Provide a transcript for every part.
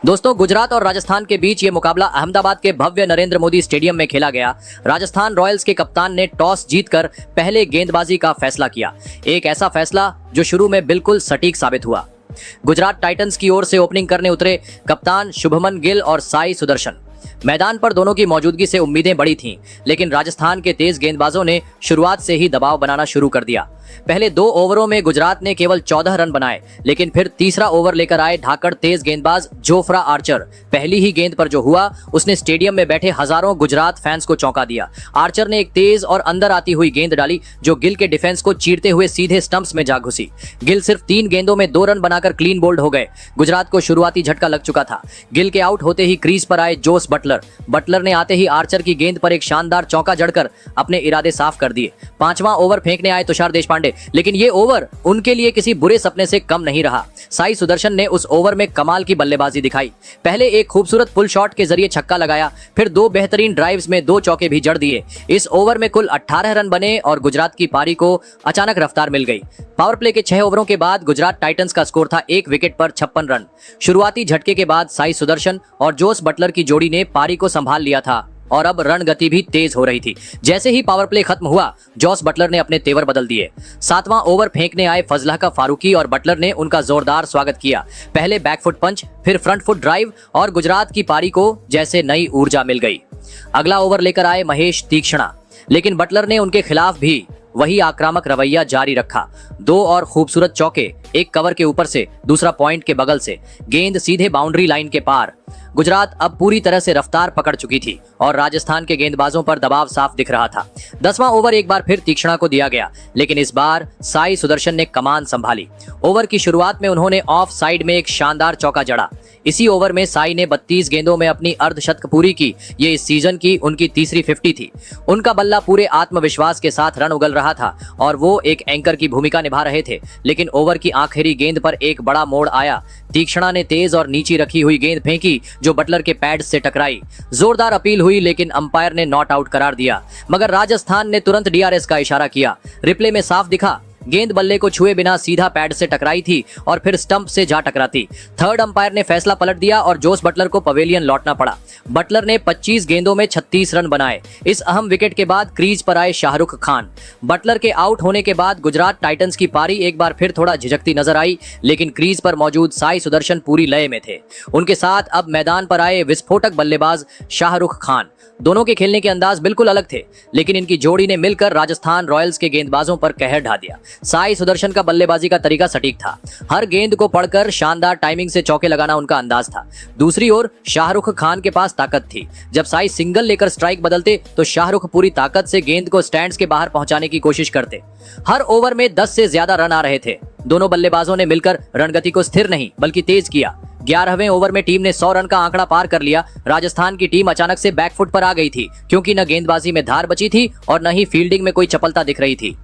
दोस्तों, गुजरात और राजस्थान के बीच ये मुकाबला अहमदाबाद के भव्य नरेंद्र मोदी स्टेडियम में खेला गया। राजस्थान रॉयल्स के कप्तान ने टॉस जीतकर पहले गेंदबाजी का फैसला किया। एक ऐसा फैसला जो शुरू में बिल्कुल सटीक साबित हुआ। गुजरात टाइटंस की ओर से ओपनिंग करने उतरे कप्तान शुभमन गिल और साई सुदर्शन। मैदान पर दोनों की मौजूदगी से उम्मीदें बड़ी थीं, लेकिन राजस्थान के तेज गेंदबाजों ने शुरुआत से ही दबाव बनाना शुरू कर दिया। पहले 2 ओवरों में गुजरात ने केवल 14 रन बनाए, लेकिन फिर तीसरा ओवर लेकर आए ढाकड़ तेज गेंदबाज जोफ्रा आर्चर। पहली ही गेंद पर जो हुआ, उसने स्टेडियम में बैठे हजारों गुजरात फैंस को चौंका दिया। आर्चर ने एक तेज और अंदर आती हुई गेंद डाली, जो गिल के डिफेंस को चीरते हुए सीधे स्टंप्स में जा घुसी। गिल सिर्फ 3 गेंदों में 2 रन बनाकर क्लीन बोल्ड हो गए। गुजरात को शुरुआती झटका लग चुका था। गिल के आउट होते ही क्रीज पर आए जोस बटलर ने आते ही आर्चर की गेंद पर एक शानदार चौका जड़कर अपने इरादे साफ कर दिए। 5वां ओवर फेंकने आए तुषार देशपांडे, लेकिन ये ओवर उनके लिए किसी बुरे सपने से कम नहीं रहा। साई सुदर्शन ने उस ओवर में कमाल की बल्लेबाजी दिखाई। पहले एक खूबसूरत पुल शॉट के जरिए छक्का लगाया, फिर 2 बेहतरीन ड्राइव्स में 2 चौके भी जड़ दिए। इस ओवर में कुल 18 रन बने और गुजरात की पारी को अचानक रफ्तार मिल गई। पावर प्ले के 6 ओवरों के बाद गुजरात टाइटंस का स्कोर था 1 विकेट पर 56 रन। शुरुआती झटके के बाद साई सुदर्शन और जोस बटलर की जोड़ी ने पारी को संभाल लिया था और अब रन गति भी तेज हो रही थी। जैसे ही पावर प्ले खत्म हुआ, जोस बटलर ने अपने तेवर बदल दिए। 7वां ओवर फेंकने आए फजला का फारूकी और बटलर ने उनका जोरदार स्वागत किया। पहले बैकफुट पंच, फिर फ्रंट फुट ड्राइव और गुजरात की पारी को जैसे नई ऊर्जा मिल गई। अगला ओवर लेकर आए महेश तीक्ष्णा, लेकिन बटलर ने उनके खिलाफ भी वही आक्रामक रवैया जारी रखा। 2 और खूबसूरत चौके, एक कवर के ऊपर से, दूसरा पॉइंट के बगल से, गेंद सीधे बाउंड्री लाइन के पार। गुजरात अब पूरी तरह से रफ्तार पकड़ चुकी थी और राजस्थान के गेंदबाजों पर दबाव साफ दिख रहा था। 10वां ओवर एक बार फिर तीक्ष्णा को दिया गया, लेकिन इस बार साई सुदर्शन ने कमान संभाली। ओवर की शुरुआत में उन्होंने ऑफ साइड में एक शानदार चौका जड़ा। इसी ओवर में साई ने 32 गेंदों में अपनी अर्धशतक पूरी की। ये इस सीजन की उनकी तीसरी 50 थी। उनका बल्ला पूरे आत्मविश्वास के साथ रन उगल रहा था और वो एक एंकर की भूमिका निभा रहे थे। लेकिन ओवर की आखिरी गेंद पर एक बड़ा मोड़ आया। तीक्ष्णा ने तेज और नीची रखी हुई गेंद फेंकी, जो बटलर के पैड से टकराई। जोरदार अपील हुई, लेकिन अंपायर ने नॉट आउट करार दिया। मगर राजस्थान ने तुरंत डीआरएस का इशारा किया। रिप्ले में साफ दिखा, गेंद बल्ले को छुए बिना सीधा पैड से टकराई थी और फिर स्टंप से जा टकराती। थर्ड अंपायर ने फैसला पलट दिया और जोस बटलर को पवेलियन लौटना पड़ा। बटलर ने 25 गेंदों में 36 रन बनाए। इस अहम विकेट के बाद क्रीज पर आए शाहरुख खान। बटलर के आउट होने के बाद गुजरात टाइटंस की पारी एक बार फिर थोड़ा झिझकती नजर आई, लेकिन क्रीज पर मौजूद साई सुदर्शन पूरी लय में थे। उनके साथ अब मैदान पर आए विस्फोटक बल्लेबाज शाहरुख खान। दोनों के खेलने के अंदाज बिल्कुल अलग थे, लेकिन इनकी जोड़ी ने मिलकर राजस्थान रॉयल्स के गेंदबाजों पर कहर ढा दिया। साई सुदर्शन का बल्लेबाजी का तरीका सटीक था। हर गेंद को पढ़कर शानदार टाइमिंग से चौके लगाना उनका अंदाज था। दूसरी ओर शाहरुख खान के पास ताकत थी। जब साई सिंगल लेकर स्ट्राइक बदलते तो शाहरुख पूरी ताकत से गेंद को स्टैंड्स के बाहर पहुंचाने की कोशिश करते। हर ओवर में 10 से ज्यादा रन आ रहे थे। दोनों बल्लेबाजों ने मिलकर रणगति को स्थिर नहीं बल्कि तेज किया। 11वें ओवर में टीम ने 100 रन का आंकड़ा पार कर लिया। राजस्थान की टीम अचानक से बैकफुट पर आ गई थी, क्योंकि न गेंदबाजी में धार बची थी और न ही फील्डिंग में कोई चपलता दिख रही थी।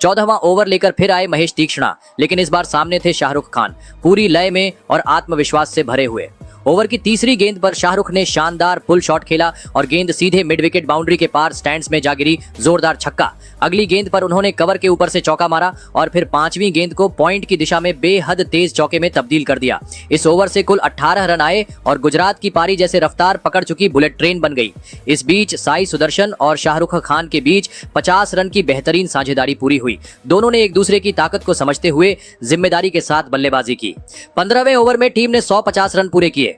14वां ओवर लेकर फिर आए महेश तीक्ष्णा, लेकिन इस बार सामने थे शाहरुख खान, पूरी लय में और आत्मविश्वास से भरे हुए। ओवर की तीसरी गेंद पर शाहरुख ने शानदार पुल शॉट खेला और गेंद सीधे मिड विकेट बाउंड्री के पार स्टैंड्स में जा गिरी। जोरदार छक्का। अगली गेंद पर उन्होंने कवर के ऊपर से चौका मारा और फिर 5वीं गेंद को पॉइंट की दिशा में बेहद तेज चौके में तब्दील कर दिया। इस ओवर से कुल 18 रन आए और गुजरात की पारी जैसे रफ्तार पकड़ चुकी बुलेट ट्रेन बन गई। इस बीच साई सुदर्शन और शाहरुख खान के बीच 50 रन की बेहतरीन साझेदारी पूरी हुई। दोनों ने एक दूसरे की ताकत को समझते हुए जिम्मेदारी के साथ बल्लेबाजी की। 15वें ओवर में टीम ने 150 रन पूरे किए।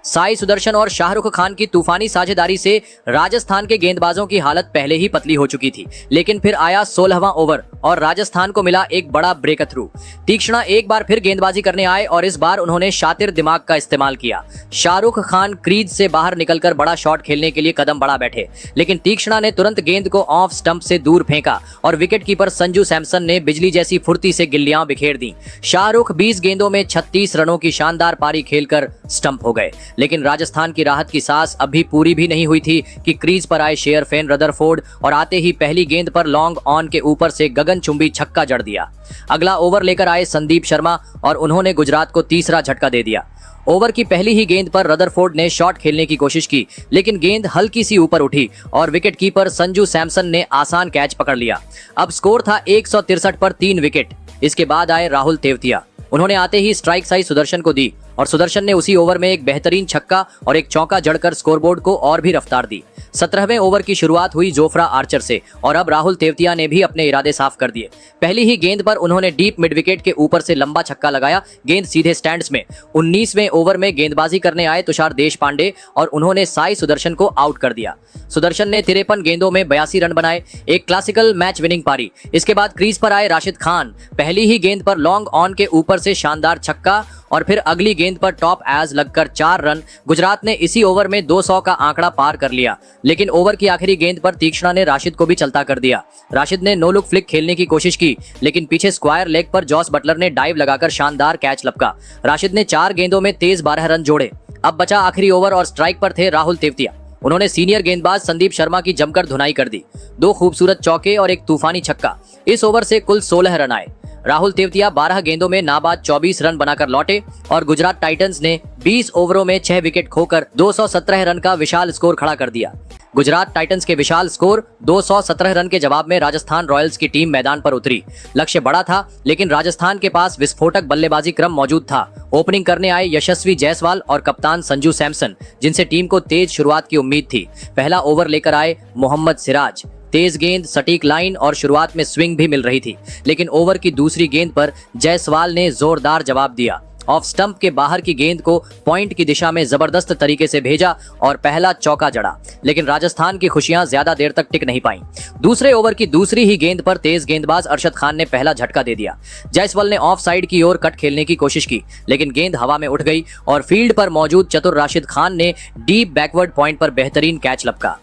साई सुदर्शन और शाहरुख खान की तूफानी साझेदारी से राजस्थान के गेंदबाजों की हालत पहले ही पतली हो चुकी थी, लेकिन फिर आया 16वां ओवर और राजस्थान को मिला एक बड़ा ब्रेक थ्रू। तीक्ष्णा एक बार फिर गेंदबाजी करने आए और इस बार उन्होंने शातिर दिमाग का इस्तेमाल किया। शाहरुख खान क्रीज से बाहर निकलकर बड़ा शॉट खेलने के लिए कदम बढ़ा बैठे, लेकिन तीक्ष्णा ने तुरंत गेंद को ऑफ स्टंप से दूर फेंका और विकेट कीपर संजू सैमसन ने बिजली जैसी फुर्ती से गिल्लियां बिखेर दी। शाहरुख 20 गेंदों में 36 रनों की शानदार पारी खेलकर स्टंप हो गए, लेकिन राजस्थान की राहत की सांस अभी पूरी भी नहीं हुई थी कि क्रीज पर आए शेरफेन रदरफोर्ड और आते ही पहली गेंद पर लॉन्ग ऑन के ऊपर से गगनचुंबी छक्का जड़ दिया। अगला ओवर लेकर आए संदीप शर्मा और उन्होंने गुजरात को तीसरा झटका दे दिया। ओवर की पहली ही गेंद पर रदरफोर्ड ने शॉट खेलने की कोशिश की, लेकिन गेंद हल्की सी ऊपर उठी और विकेट कीपर संजू सैमसन ने आसान कैच पकड़ लिया। अब स्कोर था 163 पर 3 विकेट। इसके बाद आए राहुल तेवतिया। उन्होंने आते ही स्ट्राइक साई सुदर्शन को दी और सुदर्शन ने उसी ओवर में एक बेहतरीन छक्का और एक चौका जड़कर स्कोरबोर्ड को और भी रफ्तार दी। 17वें ओवर की शुरुआत हुई जोफ्रा आर्चर से और अब राहुल तेवतिया ने भी अपने इरादे साफ कर दिए। पहली ही गेंद पर उन्होंने डीप मिड विकेट के ऊपर से लंबा छक्का लगाया, गेंद सीधे स्टैंड्स में। 19वें ओवर में गेंदबाजी करने आए तुषार देशपांडे और उन्होंने साई सुदर्शन को आउट कर दिया। सुदर्शन ने 53 गेंदों में 82 रन बनाए, एक क्लासिकल मैच विनिंग पारी। इसके बाद क्रीज पर आए राशिद खान, पहली ही गेंद पर लॉन्ग ऑन के ऊपर से शानदार छक्का और फिर अगली गेंद पर टॉप एज लगकर 4 रन। गुजरात ने इसी ओवर में 200 का आंकड़ा पार कर लिया, लेकिन ओवर की आखिरी गेंद पर तीक्ष्णा ने राशिद को भी चलता कर दिया। राशिद ने नो लुक फ्लिक खेलने की कोशिश की, लेकिन पीछे स्क्वायर लेग पर जॉस बटलर ने डाइव लगाकर शानदार कैच लपका। राशिद ने 4 गेंदों में तेज 12 रन जोड़े। अब बचा आखिरी ओवर और स्ट्राइक पर थे राहुल तेवतिया। उन्होंने सीनियर गेंदबाज संदीप शर्मा की जमकर धुनाई कर दी। 2 खूबसूरत चौके और एक तूफानी छक्का। इस ओवर से कुल 16 रन आए। राहुल तेवतिया 12 गेंदों में नाबाद 24 रन बनाकर लौटे और गुजरात टाइटंस ने 20 ओवरों में 6 विकेट खोकर 217 रन का विशाल स्कोर खड़ा कर दिया। गुजरात टाइटंस के विशाल स्कोर 217 रन के जवाब में राजस्थान रॉयल्स की टीम मैदान पर उतरी। लक्ष्य बड़ा था, लेकिन राजस्थान के पास विस्फोटक बल्लेबाजी क्रम मौजूद था। ओपनिंग करने आए यशस्वी जायसवाल और कप्तान संजू सैमसन, जिनसे टीम को तेज शुरुआत की उम्मीद थी। पहला ओवर लेकर आए मोहम्मद सिराज। तेज गेंद, सटीक लाइन और शुरुआत में स्विंग भी मिल रही थी, लेकिन ओवर की दूसरी गेंद पर जायसवाल ने जोरदार जवाब दिया। ऑफ स्टंप के बाहर की गेंद को पॉइंट की दिशा में जबरदस्त तरीके से भेजा और पहला चौका जड़ा, लेकिन राजस्थान की खुशियां ज्यादा देर तक टिक नहीं पाईं। दूसरे ओवर की दूसरी ही गेंद पर तेज गेंदबाज अरशद खान ने पहला झटका दे दिया। जायसवाल ने ऑफ साइड की ओर कट खेलने की कोशिश की, लेकिन गेंद हवा में उठ गई और फील्ड पर मौजूद चतुर राशिद खान ने डीप बैकवर्ड पॉइंट पर बेहतरीन कैच लपका।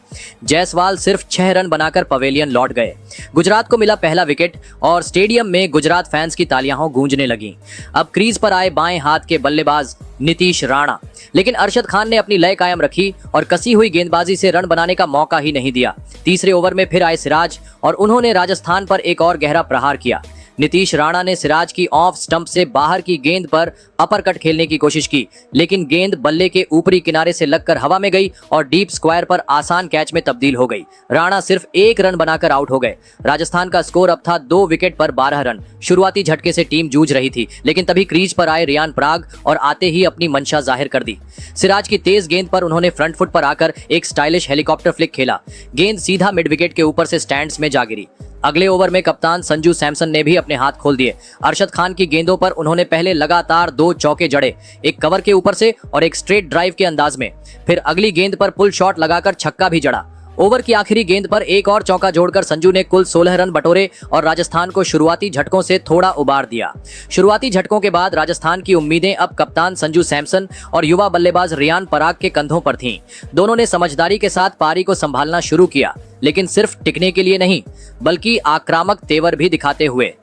जायसवाल सिर्फ 6 रन बनाकर पवेलियन लौट गए। गुजरात को मिला पहला विकेट और स्टेडियम में गुजरात फैंस की तालियां गूंजने लगीं। अब क्रीज पर आए बाएं हाथ के बल्लेबाज नीतीश राणा, लेकिन अरशद खान ने अपनी लय कायम रखी और कसी हुई गेंदबाजी से रन बनाने का मौका ही नहीं दिया। तीसरे ओवर में फिर आए सिराज और उन्होंने राजस्थान पर एक और गहरा प्रहार किया। नीतीश राणा ने सिराज की ऑफ स्टंप से बाहर की गेंद पर अपर कट खेलने की कोशिश की, लेकिन गेंद बल्ले के ऊपरी किनारे से लगकर हवा में गई और डीप स्क्वायर पर आसान कैच में तब्दील हो गई। राणा सिर्फ 1 रन बनाकर आउट हो गए। राजस्थान का स्कोर अब था 2 विकेट पर 12 रन। शुरुआती झटके से टीम जूझ रही थी, लेकिन तभी क्रीज पर आए रियान पराग और आते ही अपनी मंशा जाहिर कर दी। सिराज की तेज गेंद पर उन्होंने फ्रंट फुट पर आकर एक स्टाइलिश हेलीकॉप्टर फ्लिक खेला। गेंद सीधा मिड विकेट के ऊपर से स्टैंड्स में जा गिरी। अगले ओवर में कप्तान संजू सैमसन ने भी अपने हाथ खोल दिए। अरशद खान की गेंदों पर उन्होंने पहले लगातार 2 चौके जड़े, एक कवर के ऊपर से और एक स्ट्रेट ड्राइव के अंदाज में। फिर अगली गेंद पर पुल शॉट लगाकर छक्का भी जड़ा। ओवर की आखिरी गेंद पर एक और चौका जोड़कर संजू ने कुल 16 रन बटोरे और राजस्थान को शुरुआती झटकों से थोड़ा उबार दिया। शुरुआती झटकों के बाद राजस्थान की उम्मीदें अब कप्तान संजू सैमसन और युवा बल्लेबाज रियान पराग के कंधों पर थीं। दोनों ने समझदारी के साथ पारी को संभालना शुरू किया, लेकिन सिर्फ टिकने के लिए नहीं, बल्कि आक्रामक तेवर भी दिखाते हुए।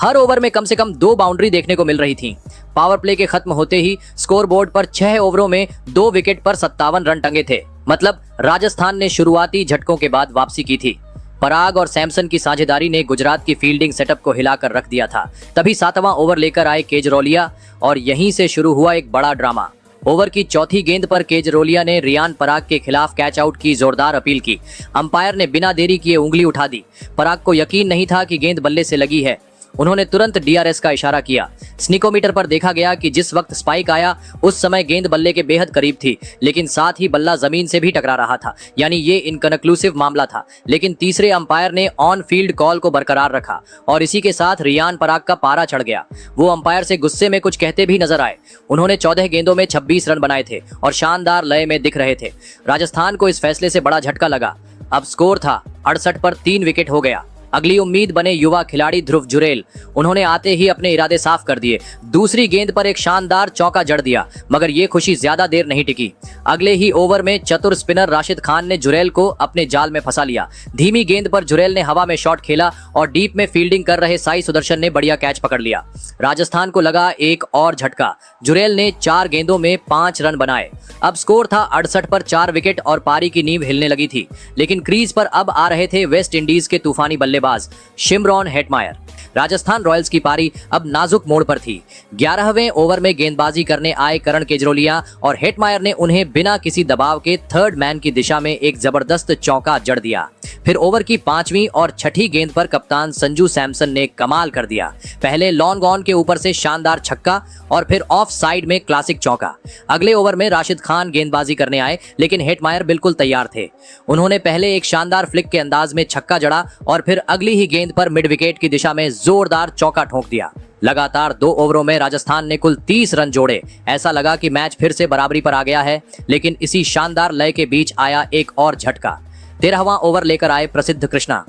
हर ओवर में कम से कम 2 बाउंड्री देखने को मिल रही थी। पावर प्ले के खत्म होते ही स्कोरबोर्ड पर 6 ओवरों में 2 विकेट पर 57 रन टंगे थे। मतलब राजस्थान ने शुरुआती झटकों के बाद वापसी की थी। पराग और सैमसन की साझेदारी ने गुजरात की फील्डिंग सेटअप को हिलाकर रख दिया था। तभी 7वां ओवर लेकर आए केजरोलिया और यहीं से शुरू हुआ एक बड़ा ड्रामा। ओवर की चौथी गेंद पर केजरोलिया ने रियान पराग के खिलाफ कैच आउट की जोरदार अपील की। अंपायर ने बिना देरी किए उंगली उठा दी। पराग को यकीन नहीं था कि गेंद बल्ले से लगी है। उन्होंने तुरंत डीआरएस का इशारा किया। स्निकोमीटर पर देखा गया कि जिस वक्त स्पाइक आया उस समय गेंद बल्ले के बेहद करीब थी, लेकिन साथ ही बल्ला जमीन से भी टकरा रहा था, यानी ये इनकनक्लूसिव मामला था। लेकिन तीसरे अंपायर ने ऑन फील्ड कॉल को बरकरार रखा और इसी के साथ रियान पराग का पारा चढ़ गया। वो अंपायर से गुस्से में कुछ कहते भी नजर आए। उन्होंने 14 गेंदों में 26 रन बनाए थे और शानदार लय में दिख रहे थे। राजस्थान को इस फैसले से बड़ा झटका लगा। अब स्कोर था 68 पर 3 विकेट हो गया। अगली उम्मीद बने युवा खिलाड़ी ध्रुव जुरेल। उन्होंने आते ही अपने इरादे साफ कर दिए। दूसरी गेंद पर एक शानदार चौका जड़ दिया, मगर ये खुशी ज्यादा देर नहीं टिकी। अगले ही ओवर में चतुर स्पिनर राशिद खान ने जुरेल को अपने जाल में फंसा लिया। धीमी गेंद पर जुरेल ने हवा में शॉट खेला और डीप में फील्डिंग कर रहे साई सुदर्शन ने बढ़िया कैच पकड़ लिया। राजस्थान को लगा एक और झटका। जुरेल ने 4 गेंदों में 5 रन बनाए। अब स्कोर था 68 पर 4 विकेट और पारी की नींव हिलने लगी थी। लेकिन क्रीज पर अब आ रहे थे वेस्ट इंडीज के तूफानी बल्लेबाज शिमरॉन हेटमायर। राजस्थान रॉयल्स की पारी अब नाजुक मोड़ पर थी। 11वें ओवर में गेंदबाजी करने आए करण केजरोलिया और हेटमायर ने उन्हें बिना किसी दबाव के थर्ड मैन की दिशा में एक जबरदस्त चौका जड़ दिया। फिर ओवर की 5वीं और 6ठी गेंद पर कप्तान संजू सैमसन ने कमाल कर दिया। पहले लॉन्ग ऑन के ऊपर से शानदार छक्का और फिर ऑफ साइड में क्लासिक चौका। अगले ओवर में राशिद खान गेंदबाजी करने आए, लेकिन हेटमायर बिल्कुल तैयार थे। उन्होंने पहले एक शानदार फ्लिक के अंदाज में छक्का जड़ा और फिर अगली ही गेंद पर मिड विकेट की दिशा में जोरदार चौका ठोक दिया। लगातार 2 ओवरों में राजस्थान ने कुल 30 रन जोड़े। ऐसा लगा कि मैच फिर से बराबरी पर आ गया है, लेकिन इसी शानदार लय के बीच आया एक और झटका। 13वां ओवर लेकर आए प्रसिद्ध कृष्णा।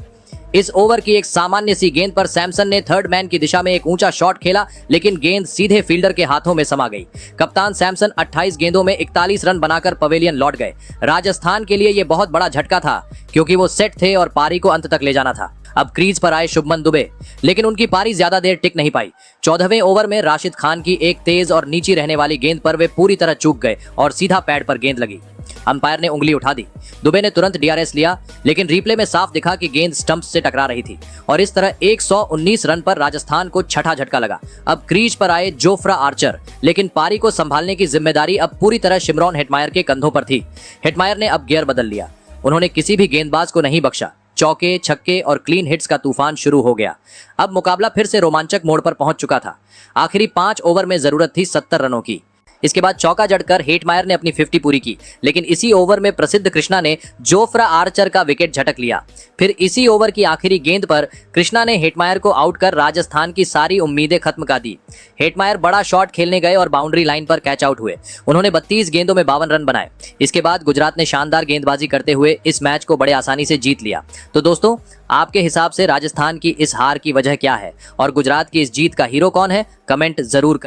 इस ओवर की एक सामान्य सी गेंद पर सैमसन ने थर्ड मैन की दिशा में एक ऊंचा शॉट खेला, लेकिन गेंद सीधे फील्डर के हाथों में समा गई। कप्तान सैमसन 28 गेंदों में 41 रन बनाकर पवेलियन लौट गए। राजस्थान के लिए यह बहुत बड़ा झटका था, क्योंकि वो सेट थे और पारी को अंत तक ले जाना था। अब क्रीज पर आए शुभमन दुबे, लेकिन उनकी पारी ज्यादा देर टिक नहीं पाई। 14वें ओवर में राशिद खान की एक तेज और नीची रहने वाली गेंद पर वे पूरी तरह चूक गए और सीधा पैड पर गेंद लगी। अंपायर ने उंगली उठा दी। दुबे ने तुरंत डीआरएस लिया, लेकिन रिप्ले में साफ दिखा कि गेंद स्टंप्स से टकरा रही थी और इस तरह 119 रन पर राजस्थान को छठा झटका लगा। अब क्रीज पर आए जोफ्रा आर्चर, लेकिन पारी को संभालने की जिम्मेदारी अब पूरी तरह शिमरॉन हेटमायर के कंधों पर थी। हेटमायर ने अब गियर बदल लिया। उन्होंने किसी भी गेंदबाज को नहीं बख्शा। चौके, छक्के और क्लीन हिट्स का तूफान शुरू हो गया। अब मुकाबला फिर से रोमांचक मोड़ पर पहुंच चुका था। आखिरी 5 ओवर में जरूरत थी 70 रनों की। इसके बाद चौका जड़कर हेटमायर ने अपनी 50 पूरी की, लेकिन इसी ओवर में प्रसिद्ध कृष्णा ने जोफ्रा आर्चर का विकेट झटक लिया। फिर इसी ओवर की आखिरी गेंद पर कृष्णा ने हेटमायर को आउट कर राजस्थान की सारी उम्मीदें खत्म कर दी। हेटमायर बड़ा शॉट खेलने गए और बाउंड्री लाइन पर कैच आउट हुए। उन्होंने 32 गेंदों में 52 रन बनाए। इसके बाद गुजरात ने शानदार गेंदबाजी करते हुए इस मैच को बड़े आसानी से जीत लिया। तो दोस्तों, आपके हिसाब से राजस्थान की इस हार की वजह क्या है और गुजरात की इस जीत का हीरो कौन है? कमेंट जरूर